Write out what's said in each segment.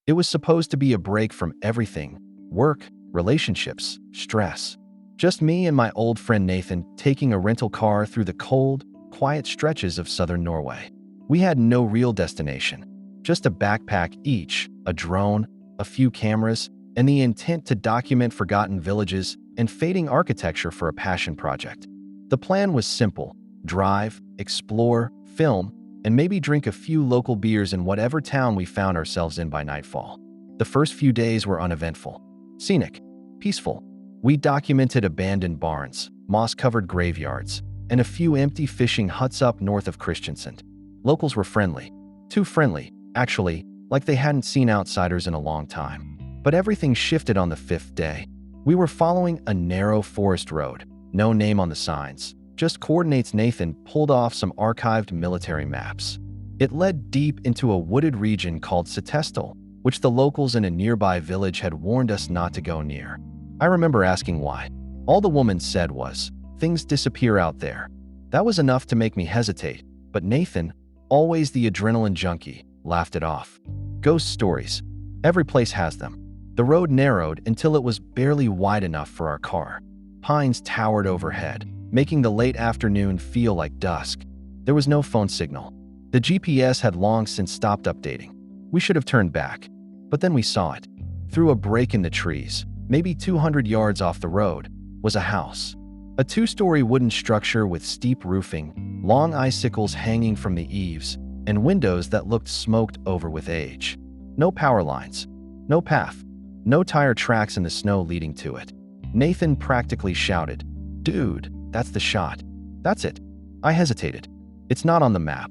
It was supposed to be a break from everything: work, relationships, stress. Just me and my old friend Nathan taking a rental car through the cold, quiet stretches of southern Norway. We had no real destination, just a backpack each, a drone, a few cameras, and the intent to document forgotten villages and fading architecture for a passion project. The plan was simple: drive, explore, film, and maybe drink a few local beers in whatever town we found ourselves in by nightfall. The first few days were uneventful, scenic, peaceful. We documented abandoned barns, moss-covered graveyards, and a few empty fishing huts up north of Kristiansand. Locals were friendly. Too friendly, actually, like they hadn't seen outsiders in a long time. But everything shifted on the fifth day. We were following a narrow forest road, no name on the signs, just coordinates Nathan pulled off some archived military maps. It led deep into a wooded region called Setesdal, which the locals in a nearby village had warned us not to go near. I remember asking why. All the woman said was, "Things disappear out there." That was enough to make me hesitate, but Nathan, always the adrenaline junkie, laughed it off. Ghost stories. Every place has them. The road narrowed until it was barely wide enough for our car. Pines towered overhead, making the late afternoon feel like dusk. There was no phone signal. The GPS had long since stopped updating. We should have turned back. But then we saw it. Through a break in the trees, maybe 200 yards off the road, was a house. A two-story wooden structure with steep roofing, long icicles hanging from the eaves, and windows that looked smoked over with age. No power lines, no path, no tire tracks in the snow leading to it. Nathan practically shouted, "Dude, that's the shot. That's it." I hesitated. "It's not on the map."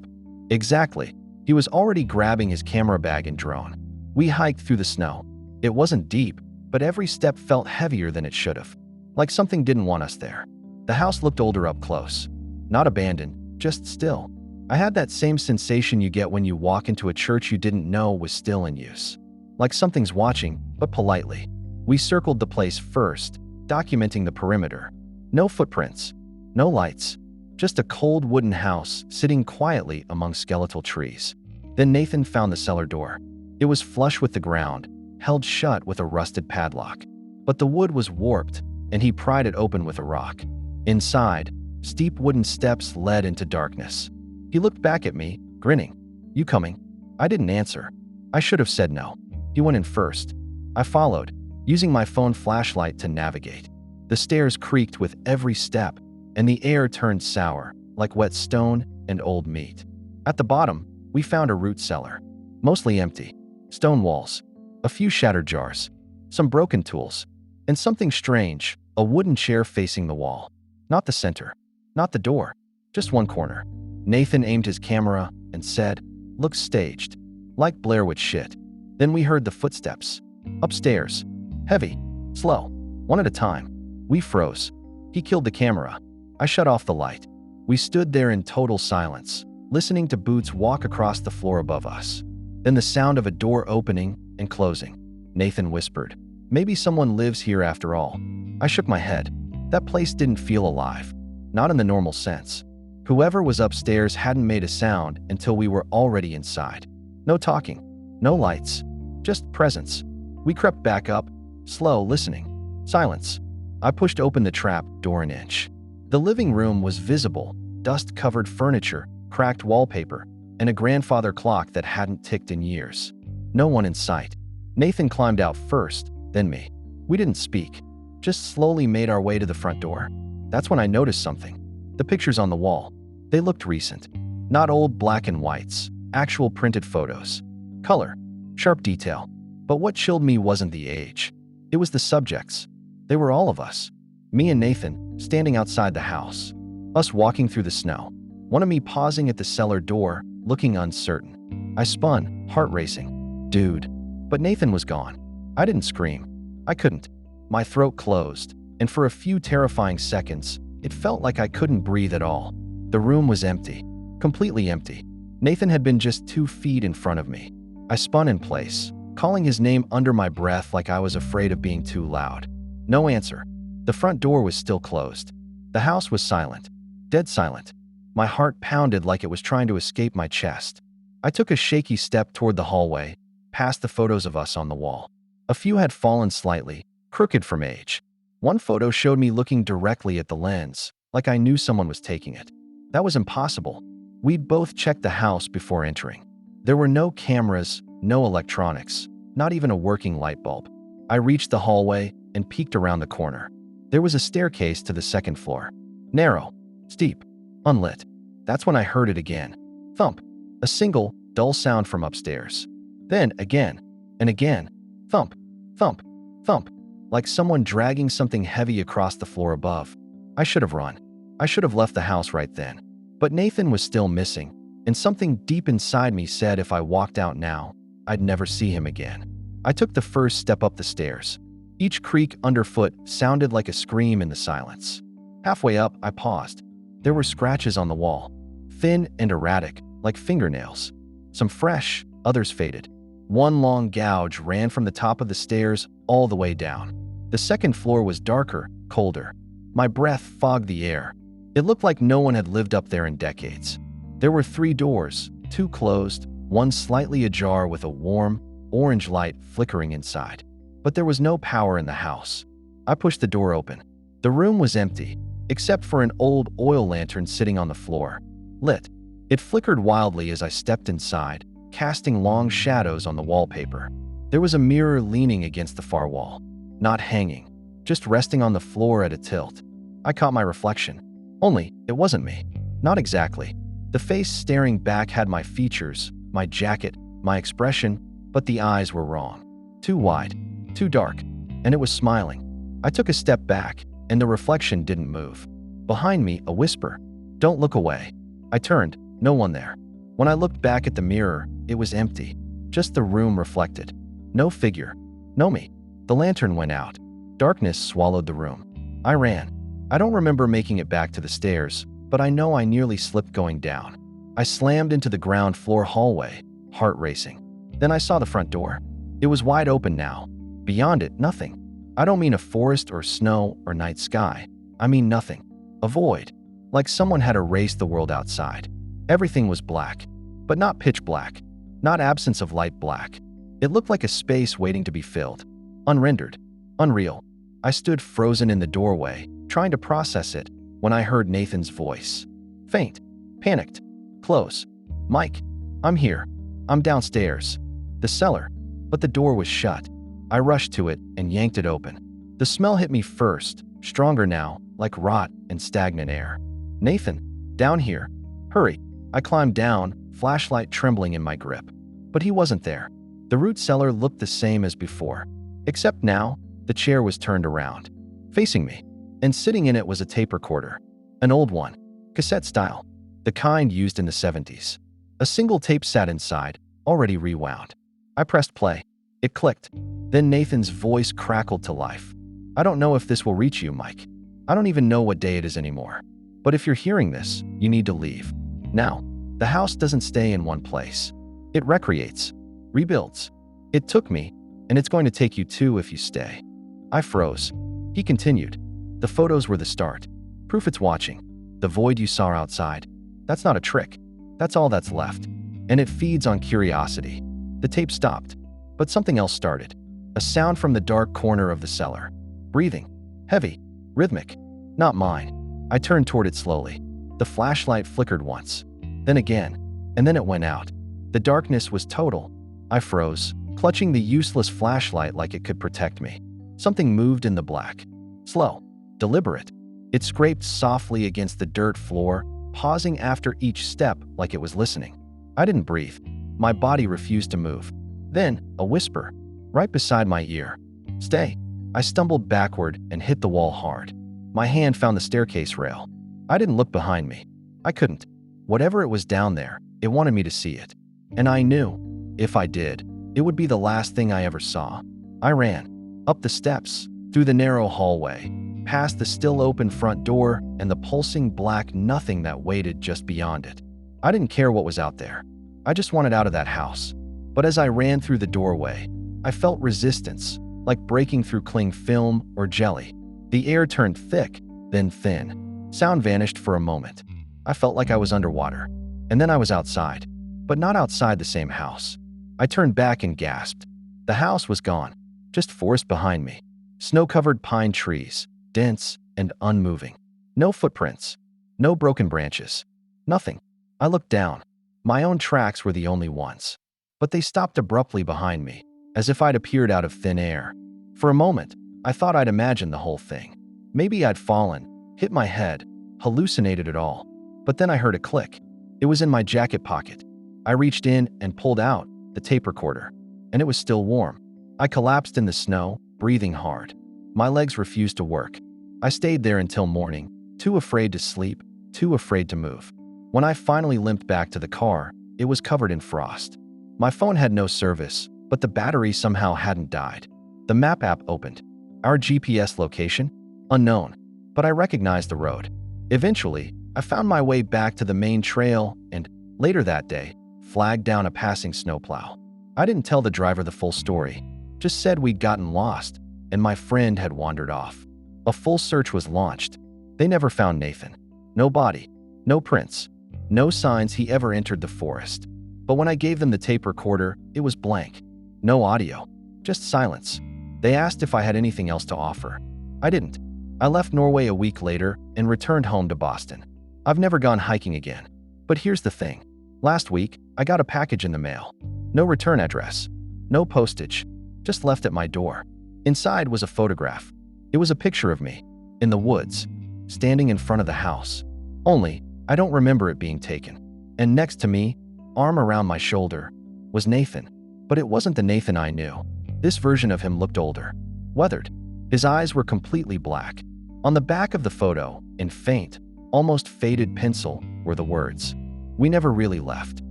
Exactly. He was already grabbing his camera bag and drone. We hiked through the snow. It wasn't deep, but every step felt heavier than it should have. Like something didn't want us there. The house looked older up close. Not abandoned, just still. I had that same sensation you get when you walk into a church you didn't know was still in use. Like something's watching, but politely. We circled the place first, documenting the perimeter. No footprints, no lights, just a cold wooden house sitting quietly among skeletal trees. Then Nathan found the cellar door. It was flush with the ground, held shut with a rusted padlock. But the wood was warped, and he pried it open with a rock. Inside, steep wooden steps led into darkness. He looked back at me, grinning. "You coming?" I didn't answer. I should have said no. He went in first. I followed, using my phone flashlight to navigate. The stairs creaked with every step, and the air turned sour, like wet stone and old meat. At the bottom, we found a root cellar. Mostly empty. Stone walls. A few shattered jars. Some broken tools. And something strange, a wooden chair facing the wall. Not the center. Not the door. Just one corner. Nathan aimed his camera and said, "Looks staged. Like Blair Witch shit." Then we heard the footsteps. Upstairs. Heavy. Slow. One at a time. We froze. He killed the camera. I shut off the light. We stood there in total silence, listening to boots walk across the floor above us. Then the sound of a door opening and closing. Nathan whispered, "Maybe someone lives here after all." I shook my head. That place didn't feel alive. Not in the normal sense. Whoever was upstairs hadn't made a sound until we were already inside. No talking. No lights. Just presence. We crept back up, slow, listening. Silence. I pushed open the trap door an inch. The living room was visible. Dust-covered furniture, cracked wallpaper, and a grandfather clock that hadn't ticked in years. No one in sight. Nathan climbed out first, then me. We didn't speak. Just slowly made our way to the front door. That's when I noticed something. The pictures on the wall. They looked recent. Not old black and whites. Actual printed photos. Color. Sharp detail. But what chilled me wasn't the age. It was the subjects. They were all of us. Me and Nathan, standing outside the house. Us walking through the snow. One of me pausing at the cellar door, looking uncertain. I spun, heart racing. Dude. But Nathan was gone. I didn't scream. I couldn't. My throat closed, and for a few terrifying seconds, it felt like I couldn't breathe at all. The room was empty. Completely empty. Nathan had been just 2 feet in front of me. I spun in place, calling his name under my breath like I was afraid of being too loud. No answer. The front door was still closed. The house was silent. Dead silent. My heart pounded like it was trying to escape my chest. I took a shaky step toward the hallway, past the photos of us on the wall. A few had fallen slightly, crooked from age. One photo showed me looking directly at the lens, like I knew someone was taking it. That was impossible. We'd both checked the house before entering. There were no cameras, no electronics, not even a working light bulb. I reached the hallway and peeked around the corner. There was a staircase to the second floor. Narrow, steep, unlit. That's when I heard it again. Thump. A single, dull sound from upstairs. Then again, and again. Thump, thump, thump. Like someone dragging something heavy across the floor above. I should have run. I should have left the house right then. But Nathan was still missing, and something deep inside me said if I walked out now, I'd never see him again. I took the first step up the stairs. Each creak underfoot sounded like a scream in the silence. Halfway up, I paused. There were scratches on the wall, thin and erratic, like fingernails. Some fresh, others faded. One long gouge ran from the top of the stairs all the way down. The second floor was darker, colder. My breath fogged the air. It looked like no one had lived up there in decades. There were 3 doors, 2 closed, one slightly ajar with a warm, orange light flickering inside. But there was no power in the house. I pushed the door open. The room was empty, except for an old oil lantern sitting on the floor, lit. It flickered wildly as I stepped inside, casting long shadows on the wallpaper. There was a mirror leaning against the far wall, not hanging, just resting on the floor at a tilt. I caught my reflection. Only, it wasn't me. Not exactly. The face staring back had my features, my jacket, my expression, but the eyes were wrong. Too wide, too dark, and it was smiling. I took a step back, and the reflection didn't move. Behind me, a whisper. "Don't look away." I turned, no one there. When I looked back at the mirror, it was empty. Just the room reflected. No figure. No me. The lantern went out. Darkness swallowed the room. I ran. I don't remember making it back to the stairs, but I know I nearly slipped going down. I slammed into the ground floor hallway, heart racing. Then I saw the front door. It was wide open now. Beyond it, nothing. I don't mean a forest or snow or night sky. I mean nothing. A void. Like someone had erased the world outside. Everything was black, but not pitch black. Not absence of light black. It looked like a space waiting to be filled. Unrendered. Unreal. I stood frozen in the doorway, trying to process it, when I heard Nathan's voice. Faint. Panicked. Close. "Mike, I'm here. I'm downstairs." The cellar. But the door was shut. I rushed to it and yanked it open. The smell hit me first, stronger now, like rot and stagnant air. "Nathan, down here. Hurry." I climbed down, flashlight trembling in my grip. But he wasn't there. The root cellar looked the same as before. Except now, the chair was turned around, facing me. And sitting in it was a tape recorder. An old one. Cassette style. The kind used in the 70s. A single tape sat inside, already rewound. I pressed play. It clicked. Then Nathan's voice crackled to life. "I don't know if this will reach you, Mike. I don't even know what day it is anymore. But if you're hearing this, you need to leave. Now, the house doesn't stay in one place. It recreates, rebuilds. It took me, and it's going to take you too if you stay." I froze. He continued. "The photos were the start. Proof it's watching. The void you saw outside. That's not a trick. That's all that's left. And it feeds on curiosity." The tape stopped, but something else started. A sound from the dark corner of the cellar. Breathing. Heavy. Rhythmic. Not mine. I turned toward it slowly. The flashlight flickered once. Then again. And then it went out. The darkness was total. I froze, clutching the useless flashlight like it could protect me. Something moved in the black. Slow. Deliberate. It scraped softly against the dirt floor, pausing after each step like it was listening. I didn't breathe. My body refused to move. Then, a whisper, right beside my ear. "Stay." I stumbled backward and hit the wall hard. My hand found the staircase rail. I didn't look behind me. I couldn't. Whatever it was down there, it wanted me to see it. And I knew, if I did, it would be the last thing I ever saw. I ran. Up the steps, through the narrow hallway, past the still open front door and the pulsing black nothing that waited just beyond it. I didn't care what was out there. I just wanted out of that house. But as I ran through the doorway, I felt resistance, like breaking through cling film or jelly. The air turned thick, then thin. Sound vanished for a moment. I felt like I was underwater. And then I was outside. But not outside the same house. I turned back and gasped. The house was gone, just forest behind me. Snow-covered pine trees, dense and unmoving. No footprints, no broken branches, nothing. I looked down. My own tracks were the only ones. But they stopped abruptly behind me, as if I'd appeared out of thin air. For a moment, I thought I'd imagined the whole thing. Maybe I'd fallen, hit my head, hallucinated it all. But then I heard a click. It was in my jacket pocket. I reached in and pulled out the tape recorder, and it was still warm. I collapsed in the snow, breathing hard. My legs refused to work. I stayed there until morning, too afraid to sleep, too afraid to move. When I finally limped back to the car, it was covered in frost. My phone had no service, but the battery somehow hadn't died. The map app opened. Our GPS location? Unknown, but I recognized the road. Eventually, I found my way back to the main trail and, later that day, flagged down a passing snowplow. I didn't tell the driver the full story, just said we'd gotten lost and my friend had wandered off. A full search was launched. They never found Nathan. No body, no prints, no signs he ever entered the forest. But when I gave them the tape recorder, it was blank. No audio, just silence. They asked if I had anything else to offer. I didn't. I left Norway a week later and returned home to Boston. I've never gone hiking again. But here's the thing. Last week, I got a package in the mail. No return address, no postage, just left at my door. Inside was a photograph. It was a picture of me, in the woods, standing in front of the house. Only, I don't remember it being taken. And next to me, arm around my shoulder, was Nathan. But it wasn't the Nathan I knew. This version of him looked older, weathered. His eyes were completely black. On the back of the photo, in faint, almost faded pencil, were the words, "We never really left."